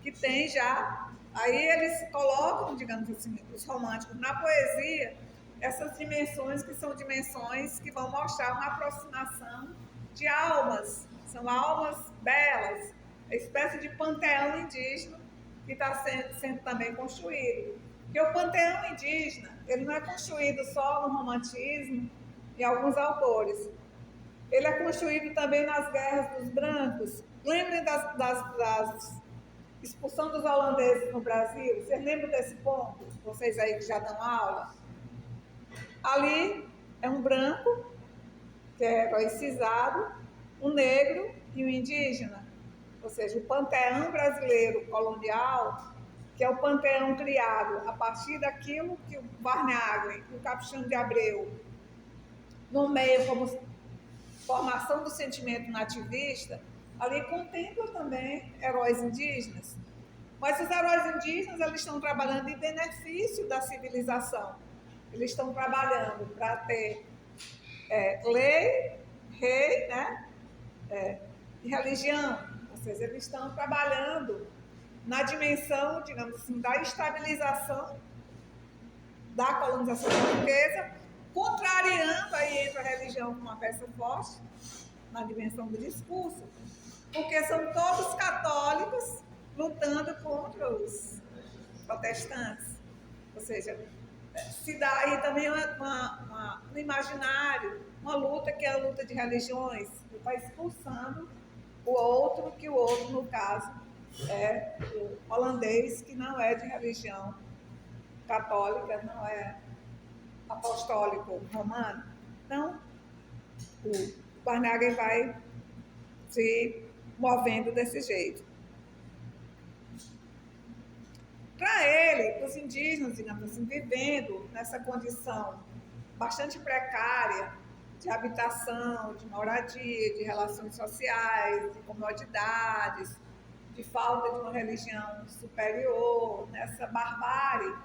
que têm já. Aí eles colocam, digamos assim, os românticos na poesia, essas dimensões que são dimensões que vão mostrar uma aproximação de almas, são almas belas, a espécie de panteão indígena que está sendo também construído. Porque o panteão indígena, ele não é construído só no romantismo e alguns autores, ele é construído também nas guerras dos brancos. Lembrem das expulsão dos holandeses no Brasil? Vocês lembram desse ponto? Vocês aí que já dão aula? Ali é um branco, que é heroicizado, um negro e um indígena. Ou seja, o panteão brasileiro colonial, que é o panteão criado a partir daquilo que o Varnhagen e o Capuchinho de Abreu nomeia como formação do sentimento nativista, ali contempla também heróis indígenas. Mas os heróis indígenas, eles estão trabalhando em benefício da civilização. Eles estão trabalhando para ter lei, rei, né? E religião. Ou seja, eles estão trabalhando na dimensão, digamos assim, da estabilização da colonização portuguesa, contrariando, aí entra a religião como uma peça forte, na dimensão do discurso, porque são todos católicos lutando contra os protestantes. Ou seja, se dá aí também no imaginário uma luta que é a luta de religiões, que está expulsando o outro, que o outro, no caso, é o holandês, que não é de religião católica, não é apostólico romano. Então, o Barnhagen vai se movendo desse jeito. Para ele, os indígenas, digamos assim, vivendo nessa condição bastante precária de habitação, de moradia, de relações sociais, de comodidades, de falta de uma religião superior, nessa barbárie,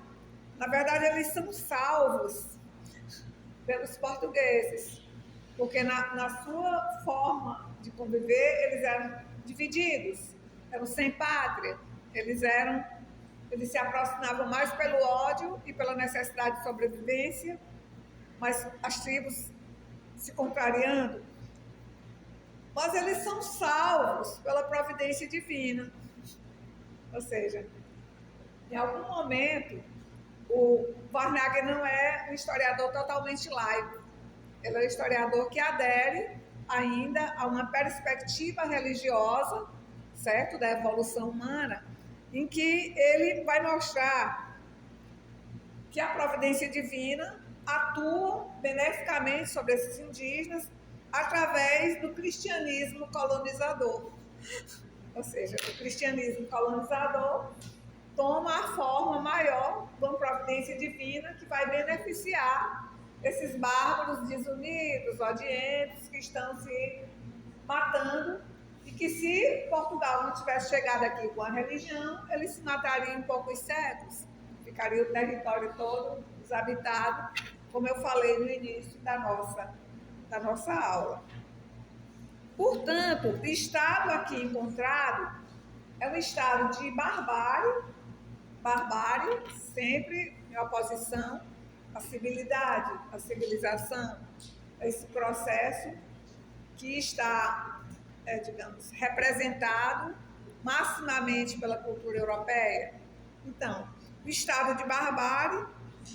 na verdade, eles são salvos pelos portugueses, porque na sua forma de conviver, eles eram divididos, eram sem pátria, eles se aproximavam mais pelo ódio e pela necessidade de sobrevivência, mas as tribos se contrariando. Mas eles são salvos pela providência divina. Ou seja, em algum momento, o Barnhagen não é um historiador totalmente laico. Ele é um historiador que adere ainda a uma perspectiva religiosa, certo, da evolução humana, em que ele vai mostrar que a providência divina atua beneficamente sobre esses indígenas através do cristianismo colonizador. Ou seja, o cristianismo colonizador toma a forma maior de uma providência divina que vai beneficiar esses bárbaros desunidos, odientos, que estão se matando, e que se Portugal não tivesse chegado aqui com a religião, eles se matariam em poucos séculos, ficaria o território todo desabitado, como eu falei no início da nossa aula. Portanto, o estado aqui encontrado é um estado de barbárie, sempre em oposição à civilidade, à civilização, esse processo que está, digamos, representado maximamente pela cultura europeia. Então, o estado de barbárie,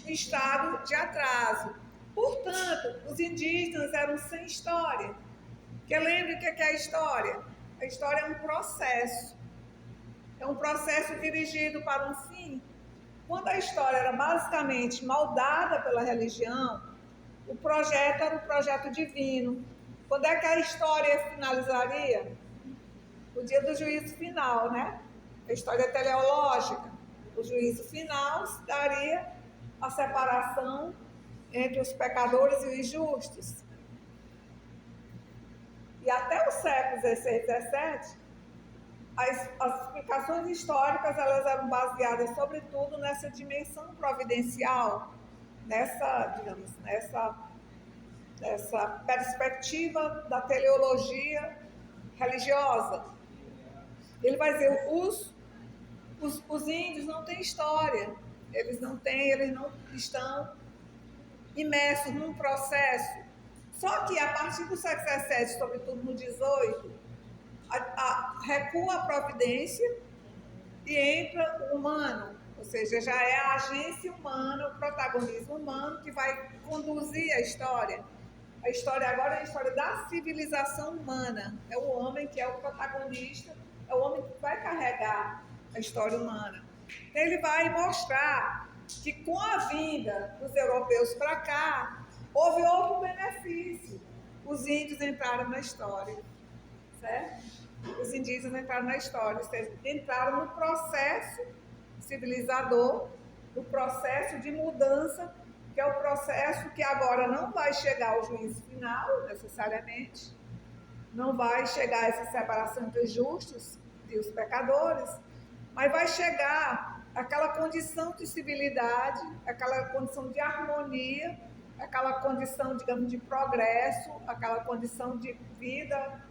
o estado de atraso. Portanto, os indígenas eram sem história. Porque lembre o que é a história? A história é um processo. É um processo dirigido para um fim. Quando a história era basicamente moldada pela religião, o projeto era o projeto divino. Quando é que a história finalizaria? O dia do juízo final, né? A história teleológica. O juízo final daria a separação entre os pecadores e os justos. E até o século XVI e XVII, as explicações históricas elas eram baseadas, sobretudo, nessa dimensão providencial, nessa perspectiva da teleologia religiosa. Ele vai dizer, os índios não têm história, eles não estão imersos num processo. Só que a partir do século XVII, sobretudo no XVIII, recua a providência e entra o humano, ou seja, já é a agência humana, o protagonismo humano que vai conduzir a história. A história agora é a história da civilização humana, é o homem que é o protagonista, é o homem que vai carregar a história humana. Ele vai mostrar que com a vinda dos europeus para cá, houve outro benefício. Os índios entraram na história, certo? Os indígenas entraram na história, ou seja, entraram no processo civilizador, no processo de mudança, que é o processo que agora não vai chegar ao juízo final, necessariamente, não vai chegar a essa separação entre os justos e os pecadores, mas vai chegar aquela condição de civilidade, aquela condição de harmonia, aquela condição, digamos, de progresso, aquela condição de vida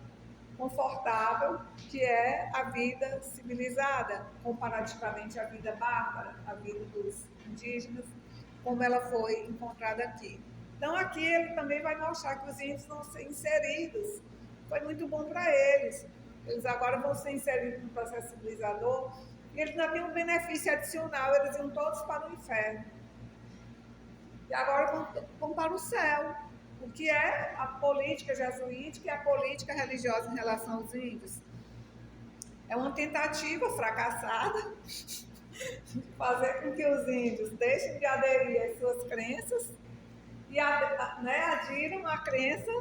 confortável, que é a vida civilizada, comparativamente à vida bárbara, à vida dos indígenas, como ela foi encontrada aqui. Então, aqui ele também vai mostrar que os índios vão ser inseridos. Foi muito bom para eles. Eles agora vão ser inseridos no processo civilizador e eles ainda têm um benefício adicional, eles iam todos para o inferno. E agora vão para o céu, o que é a política jesuítica e a política religiosa em relação aos índios. É uma tentativa fracassada de fazer com que os índios deixem de aderir às suas crenças e adiram à crença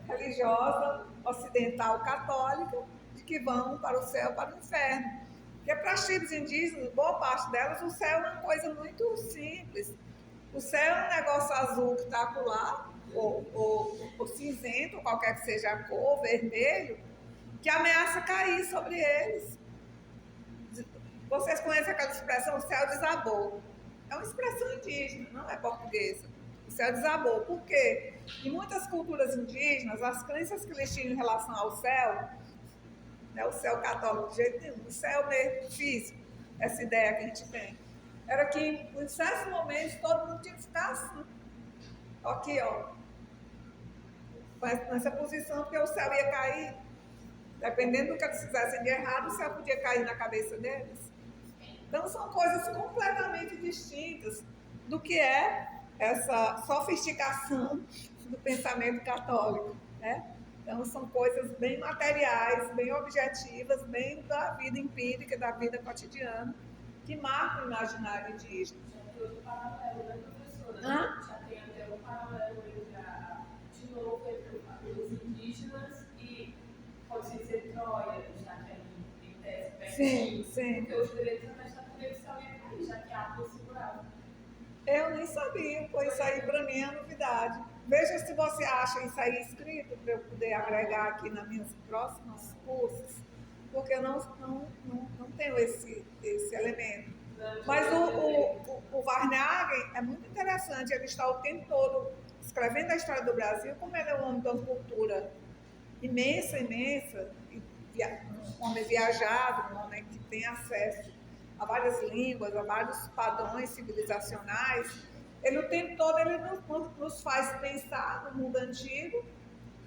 religiosa ocidental católica de que vão para o céu, para o inferno. Porque para as tribos indígenas, boa parte delas, o céu é uma coisa muito simples. O céu é um negócio azul que está lá, ou cinzento, ou qualquer que seja a cor, vermelho, que ameaça cair sobre eles. Vocês conhecem aquela expressão, o céu desabou. É uma expressão indígena, não é portuguesa. O céu desabou. Por quê? Em muitas culturas indígenas, as crenças que eles tinham em relação ao céu, não é o céu católico de jeito nenhum, o céu mesmo físico, essa ideia que a gente tem, era que em certos momentos todo mundo tinha que ficar assim. Aqui, ó. Nessa posição, porque o céu ia cair. Dependendo do que eles fizessem de errado, o céu podia cair na cabeça deles. Então, são coisas completamente distintas do que é essa sofisticação do pensamento católico, né? Então, são coisas bem materiais, bem objetivas, bem da vida empírica, da vida cotidiana, que marcam o imaginário indígena. Já tem outro paralelo, né, professora? Já tem até um paralelo de novo, entre os indígenas e consciência de Troia, já que é em tese pertinho. Sim. Porque os direitos da natureza também aí, já que há possibilidade. Eu nem sabia, pois isso aí para mim é novidade. Veja se você acha isso aí escrito para eu poder agregar aqui nas minhas próximas cursos, porque eu não tenho esse elemento. Mas o Varnhagen é muito interessante, ele está o tempo todo escrevendo a história do Brasil, como ele é um homem de uma cultura imensa, um homem viajado, um homem que tem acesso a várias línguas, a vários padrões civilizacionais. Ele o tempo todo ele nos faz pensar no mundo antigo,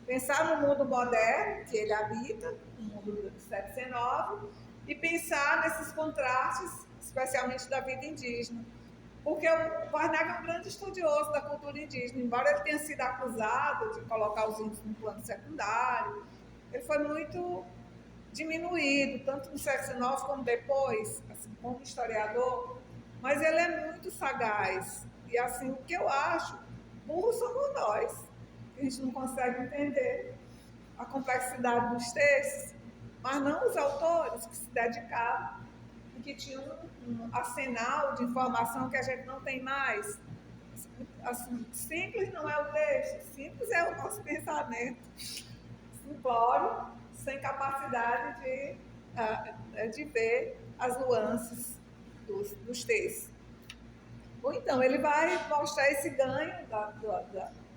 pensar no mundo moderno que ele habita, no mundo do século XIX, e pensar nesses contrastes, especialmente da vida indígena. Porque o Varnhagen é um grande estudioso da cultura indígena, embora ele tenha sido acusado de colocar os índios no plano secundário, ele foi muito diminuído, tanto no século XIX como depois, assim, como historiador, mas ele é muito sagaz. E assim, o que eu acho, burros somos nós, que a gente não consegue entender a complexidade dos textos, mas não os autores que se dedicavam e que tinham um arsenal de informação que a gente não tem mais. Assim, simples não é o texto, simples é o nosso pensamento. Simplório, sem capacidade de ver as nuances dos textos. Ou então, ele vai mostrar esse ganho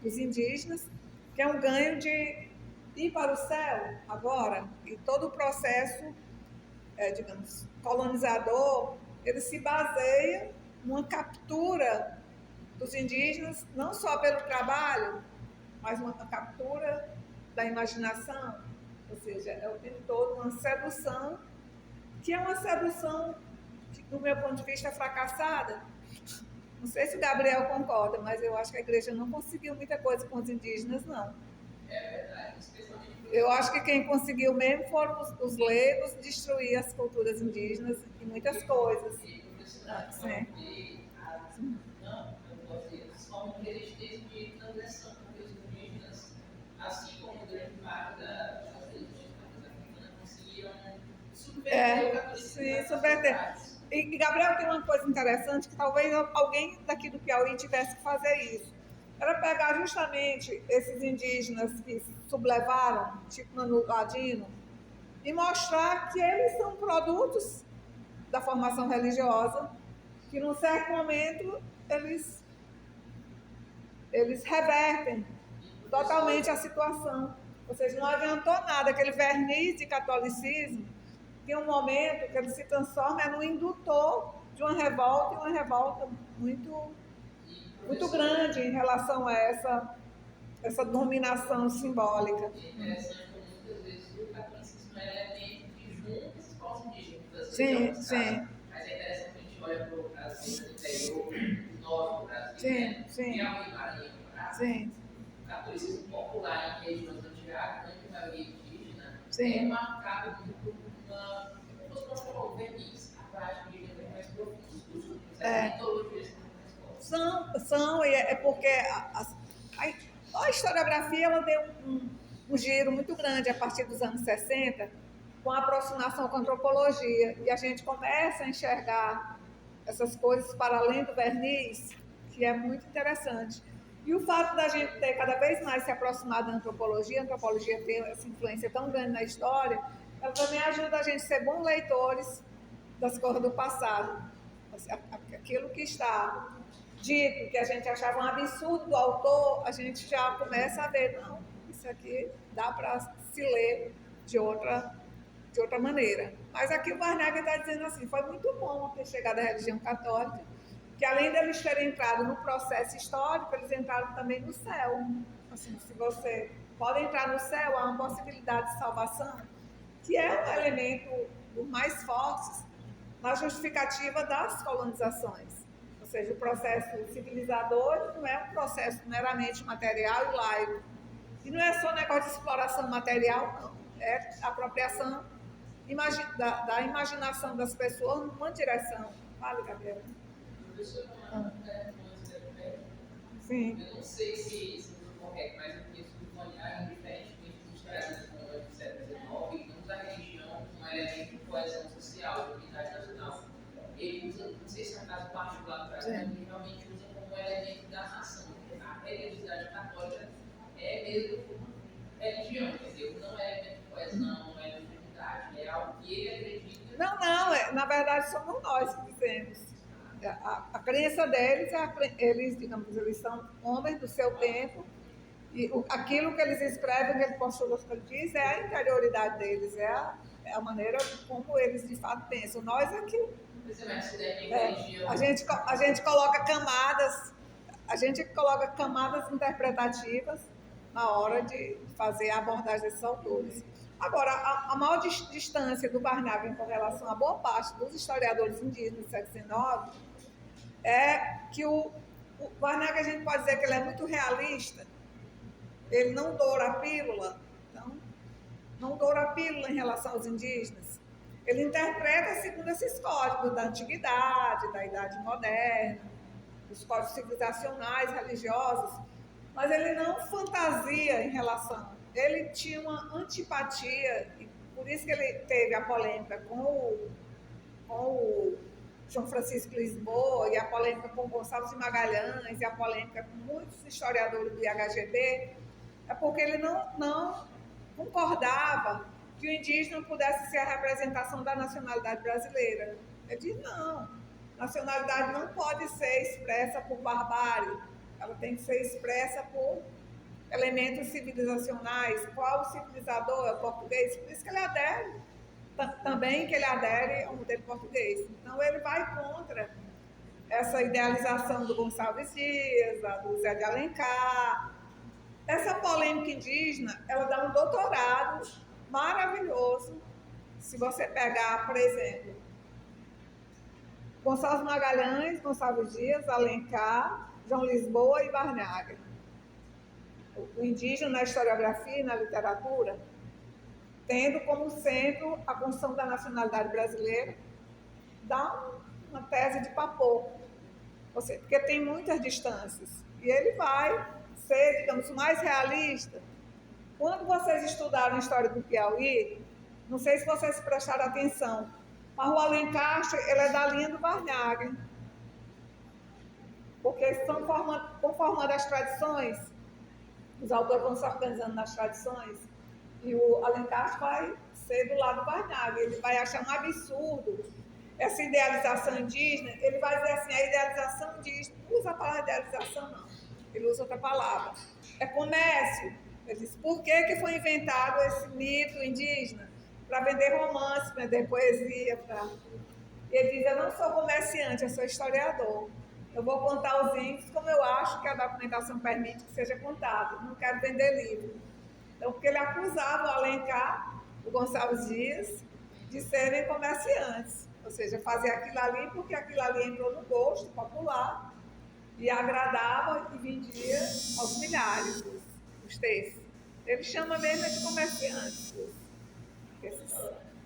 dos indígenas, que é um ganho de ir para o céu agora, e todo o processo, digamos, colonizador, ele se baseia numa captura dos indígenas, não só pelo trabalho, mas uma captura da imaginação, ou seja, é o tempo todo uma sedução, que é uma sedução, que, do meu ponto de vista, é fracassada. Não sei se o Gabriel concorda, mas eu acho que a igreja não conseguiu muita coisa com os indígenas, não. É verdade, especialmente. Eu acho que quem conseguiu mesmo foram os leigos destruir as culturas indígenas e muitas coisas. Sim. Não, eu posso dizer, só um desde de transição com os indígenas, assim como grande parte das religiões africanas conseguiram subverter o catolicismo. Sim, subverter. E Gabriel tem uma coisa interessante, que talvez alguém daqui do Piauí tivesse que fazer isso. era pegar justamente esses indígenas que sublevaram, tipo Manu Ladino, e mostrar que eles são produtos da formação religiosa, que num certo momento eles revertem totalmente a situação. Ou seja, não adiantou nada, aquele verniz de catolicismo tem um momento que ele se transforma no indutor de uma revolta, e uma revolta muito, muito grande em relação a essa dominação simbólica. E é interessante como muitas vezes o catolicismo é elemento que junta esses povos indígenas. Sim, sim. Mas é interessante que a gente olha para o Brasil, no interior, no norte do Brasil, Sim, né? sim. Piauí, Maranhão, Sim. o catolicismo popular em regiões antigas, a grande maioria indígena, Sim. é marcado por uma, como nós chamamos, verniz, a prática indígena é mais profunda, os costumes, as mitologias são mais fortes. São, e é porque a historiografia ela deu um giro muito grande a partir dos anos 60, com a aproximação com a antropologia, e a gente começa a enxergar essas coisas para além do verniz, que é muito interessante. E o fato da gente ter cada vez mais se aproximado da antropologia, a antropologia tem essa influência tão grande na história, ela também ajuda a gente a ser bons leitores das coisas do passado. Aquilo que está dito, que a gente achava um absurdo do autor, a gente já começa a ver, não, isso aqui dá para se ler de outra maneira. Mas aqui o Barnaglia está dizendo assim, foi muito bom ter chegado à religião católica, que além deles terem entrado no processo histórico, eles entraram também no céu. Assim, se você pode entrar no céu, há uma possibilidade de salvação, que é um elemento dos mais fortes na justificativa das colonizações. Ou seja, o processo civilizador não é um processo meramente material e laico. E não é só negócio de exploração material, não. É apropriação da imaginação das pessoas numa direção. Fale, Gabriela. Professor, Sim. eu não sei se isso é correto, mas eu penso que o olhar, diferentemente dos historiadores do século XIX, usa a religião como elemento de coesão social, de unidade nacional. Ele usa, não sei se é um caso particular do Brasil, mas ele realmente usa como elemento da nação. A religiosidade católica é mesmo religião, entendeu? Não é elemento de coesão, não é elemento de unidade, é algo que ele acredita. Não, na verdade somos nós que dizemos. A crença deles, eles são homens do seu tempo, e aquilo que eles escrevem, que eles postulam, que ele diz, é a interioridade deles, é a maneira como eles de fato pensam. Nós aqui, a gente coloca camadas interpretativas na hora de fazer a abordagem desses autores. Agora, a maior distância do Barnaglia com relação a boa parte dos historiadores indígenas do século XIX é que o Barnaglia, a gente pode dizer que ele é muito realista, ele não doura a pílula, não doura a pílula em relação aos indígenas. Ele interpreta segundo esses códigos da antiguidade, da idade moderna, os códigos civilizacionais, religiosos, mas ele não fantasia em relação. Ele tinha uma antipatia, e por isso que ele teve a polêmica com o João Francisco Lisboa, e a polêmica com Gonçalves de Magalhães, e a polêmica com muitos historiadores do IHGB, é porque ele não concordava que o indígena pudesse ser a representação da nacionalidade brasileira. Ele diz, não, nacionalidade não pode ser expressa por barbárie, ela tem que ser expressa por elementos civilizacionais. Qual o civilizador é o português? Por isso que ele adere, também que ele adere ao modelo português. Então ele vai contra essa idealização do Gonçalves Dias, do Zé de Alencar. Essa polêmica indígena, ela dá um doutorado maravilhoso. Se você pegar, por exemplo, Gonçalves Magalhães, Gonçalves Dias, Alencar, João Lisboa e Barnaglia. O indígena na historiografia e na literatura, tendo como centro a construção da nacionalidade brasileira, dá uma tese de papo, porque tem muitas distâncias. E ele vai ser, digamos, mais realista. Quando vocês estudaram a história do Piauí, não sei se vocês prestaram atenção, mas o Alencar, ele é da linha do Barnaglia. Porque porque estão conformando as tradições, os autores vão se organizando nas tradições, e o Alencar vai ser do lado do Barnaglia. Ele vai achar um absurdo essa idealização indígena. Ele vai dizer assim, a idealização indígena, não usa a palavra idealização não, ele usa outra palavra, é comércio. Ele diz, por que foi inventado esse mito indígena? Para vender romance, para vender poesia. Ele diz, eu não sou comerciante, eu sou historiador. Eu vou contar os índios como eu acho que a documentação permite que seja contado. Não quero vender livro. Então, porque ele acusava o Alencar, o Gonçalves Dias, de serem comerciantes. Ou seja, fazer aquilo ali porque aquilo ali entrou no gosto popular e agradava e vendia aos milhares os textos. Ele chama mesmo de comerciantes.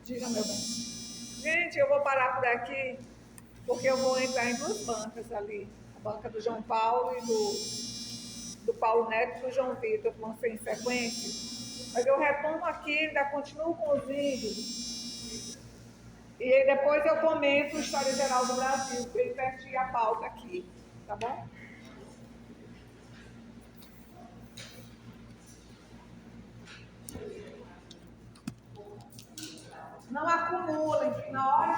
Diga, meu bem. Gente, eu vou parar por aqui, porque eu vou entrar em duas bancas ali. A banca do João Paulo e do Paulo Neto e do João Vitor, que vão ser em sequência. Mas eu retomo aqui, ainda continuo com os índios. E depois eu comento a História Geral do Brasil, que eu investi a pauta aqui. Tá bom? Não acumulem, na hora